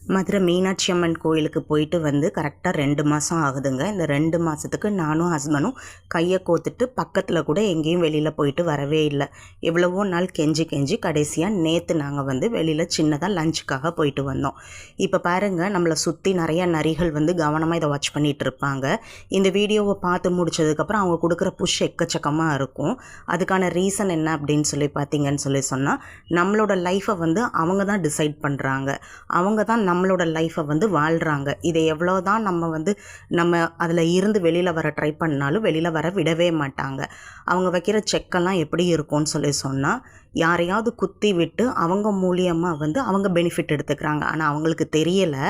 மதுரை மீனாட்சி அம்மன் கோயிலுக்கு போயிட்டு வந்து கரெக்டாக 2 மாதம் ஆகுதுங்க. இந்த 2 மாதத்துக்கு நானும் ஹஸ்பண்டும் கையை கோத்துட்டு பக்கத்தில் கூட எங்கேயும் வெளியில் போயிட்டு வரவே இல்லை. எவ்வளவோ நாள் கெஞ்சி கெஞ்சி கடைசியாக நேற்று நாங்கள் வந்து வெளியில் சின்னதாக லஞ்சுக்காக போயிட்டு வந்தோம். இப்போ பாருங்கள், நம்மளை சுற்றி நிறையா நரிகள் வந்து கவனமாக இதை வாட்ச் பண்ணிகிட்டு இருப்பாங்க. இந்த வீடியோவை பார்த்து முடிச்சதுக்கப்புறம் அவங்க கொடுக்குற புஷ் எக்கச்சக்கமாக இருக்கும். அதுக்கான ரீசன் என்ன அப்படின்னு பார்த்தீங்கன்னு சொன்னால், நம்மளோட லைஃப்பை வந்து அவங்க தான் டிசைட் பண்ணுறாங்க. அவங்க தான் நம்மளோட லைஃப்பை வந்து வாழ்கிறாங்க. இதை எவ்வளோ தான் நம்ம அதில் இருந்து வெளியில் வர ட்ரை பண்ணாலும் வெளியில் வர விடவே மாட்டாங்க. அவங்க வைக்கிற செக்கெல்லாம் எப்படி இருக்கும்னு சொன்னால், யாரையாவது குத்தி விட்டு அவங்க மூலியமாக வந்து அவங்க பெனிஃபிட் எடுத்துக்கிறாங்க. ஆனால் அவங்களுக்கு தெரியலை.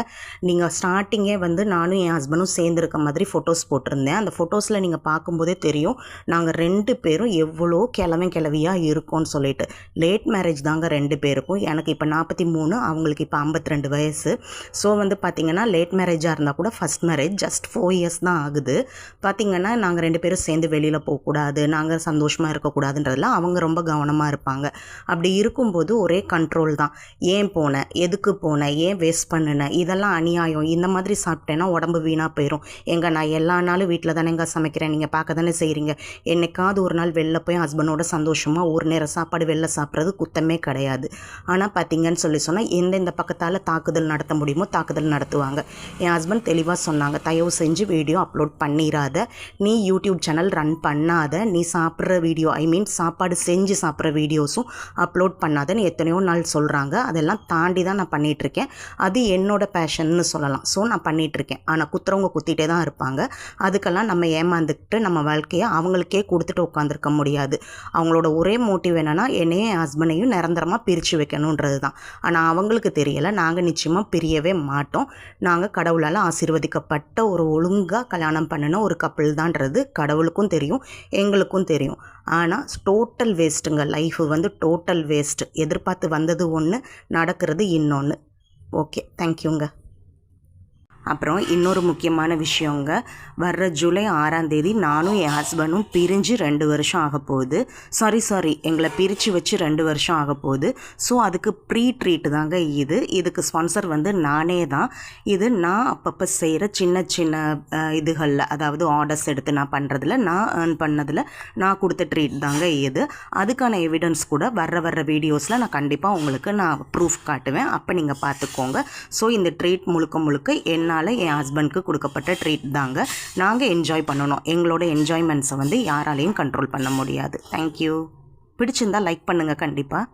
நீங்கள் ஸ்டார்டிங்கே வந்து நானும் என் ஹஸ்பண்டும் சேர்ந்துருக்க மாதிரி ஃபோட்டோஸ் போட்டிருந்தேன். அந்த ஃபோட்டோஸில் நீங்கள் பார்க்கும்போதே தெரியும், நாங்கள் 2 பேரும் எவ்வளோ கிளவியாக இருக்கோம்னு சொல்லிட்டு. லேட் மேரேஜ் தாங்க 2 பேருக்கும். எனக்கு இப்போ 43, அவங்களுக்கு இப்போ 52 வயசு. ஸோ வந்து பார்த்திங்கன்னா, லேட் மேரேஜாக இருந்தால் கூட ஃபஸ்ட் மேரேஜ் ஜஸ்ட் 4 இயர்ஸ் தான் ஆகுது. பார்த்திங்கன்னா, நாங்கள் 2 பேரும் சேர்ந்து வெளியில் போகக்கூடாது, நாங்கள் சந்தோஷமாக இருக்கக்கூடாதுன்றதுலாம் அவங்க ரொம்ப கவனமாக இருப்பாங்க. அப்படி இருக்கும்போது ஒரே கண்ட்ரோல் தான். ஏன் போனேன், எதுக்கு போனேன், ஏன் வேஸ்ட் பண்ணினேன், இதெல்லாம் அநியாயம், இந்த மாதிரி சாப்பிட்டேன்னா உடம்பு வீணாக போயிடும். நான் எல்லா நாளும் வீட்டில் தானேங்க சமைக்கிறேன், நீங்கள் பார்க்க தானே செய்கிறீங்க. என்னைக்காவது ஒரு நாள் வெளில போய் ஹஸ்பண்டோட சந்தோஷமாக ஒரு நேரம் சாப்பாடு வெளில சாப்பிட்றது குத்தமே கிடையாது. ஆனால் பார்த்திங்கன்னு சொன்னால், எந்தெந்த பக்கத்தால் தாக்குதல் நடத்த முடியுமோ தாக்குதல் நடத்துவாங்க. என் ஹஸ்பண்ட் தெளிவாக சொன்னாங்க, தயவு செஞ்சு வீடியோ அப்லோட் பண்ணிடாத, நீ யூடியூப் சேனல் ரன் பண்ணாத, நீ சாப்பிட்ற வீடியோ சாப்பாடு செஞ்சு சாப்பிட்ற வீடியோஸும் அப்லோட் பண்ணாதன்னு எத்தனையோ நாள் சொல்கிறாங்க. அதெல்லாம் தாண்டி தான் நான் பண்ணிகிட்ருக்கேன். அது என்னோட பேஷன்னு சொல்லலாம். ஸோ நான் பண்ணிகிட்ருக்கேன். ஆனால் குத்துறவங்க குத்திட்டே தான் இருப்பாங்க. அதுக்கெல்லாம் நம்ம ஏமாந்துக்கிட்டு நம்ம வாழ்க்கையை அவங்களுக்கே கொடுத்துட்டு உட்காந்துருக்க முடியாது. அவங்களோட ஒரே மோட்டிவ் என்னென்னா, என்னையும் என் ஹஸ்பண்டையும் நிரந்தரமாக பிரித்து வைக்கணுன்றது தான். ஆனால் அவங்களுக்கு தெரியலை, நாங்கள் நிச்சயமாக பிரியவே மாட்டோம். நாங்கள் கடவுளால் ஆசீர்வதிக்கப்பட்ட ஒரு ஒழுங்காக கல்யாணம் பண்ணின ஒரு கப்பிள் தான்றது கடவுளுக்கும் தெரியும், எங்களுக்கும் தெரியும். ஆனால் டோட்டல் வேஸ்ட்டுங்க. லைஃபு வந்து டோட்டல் வேஸ்ட்டு. எதிர்பார்த்து வந்தது ஒன்று, நடக்கிறது இன்னொன்று. ஓகே, தேங்க்யூங்க. அப்புறம் இன்னொரு முக்கியமான விஷயங்க, வர்ற ஜூலை 6ஆம் தேதி நானும் என் ஹஸ்பண்டும் பிரிஞ்சு 2 வருஷம் ஆக போகுது. சாரி எங்களை பிரித்து வச்சு 2 வருஷம் ஆக போகுது. ஸோ அதுக்கு ப்ரீ ட்ரீட் தாங்க இது. இதுக்கு ஸ்பான்சர் வந்து நானே தான். இது நான் அப்பப்போ செய்கிற சின்ன சின்ன இதுகளில், அதாவது ஆர்டர்ஸ் எடுத்து நான் பண்ணுறதில், நான் ஏர்ன் பண்ணதில் நான் கொடுத்த ட்ரீட் தாங்க இது. அதுக்கான எவிடன்ஸ் கூட வர்ற வீடியோஸில் நான் கண்டிப்பாக உங்களுக்கு நான் ப்ரூஃப் காட்டுவேன். அப்போ நீங்கள் பார்த்துக்கோங்க. ஸோ இந்த ட்ரீட் முழுக்க என் என் ஹஸ்பண்ட்க்கு கொடுக்கப்பட்ட ட்ரீட் தாங்க. நாங்கள் என்ஜாய் பண்ணணும். எங்களோட என்ஜாய்மெண்ட்ஸை வந்து யாராலையும் கண்ட்ரோல் பண்ண முடியாது. தேங்க்யூ. பிடிச்சிருந்தால் லைக் பண்ணுங்கள் கண்டிப்பாக.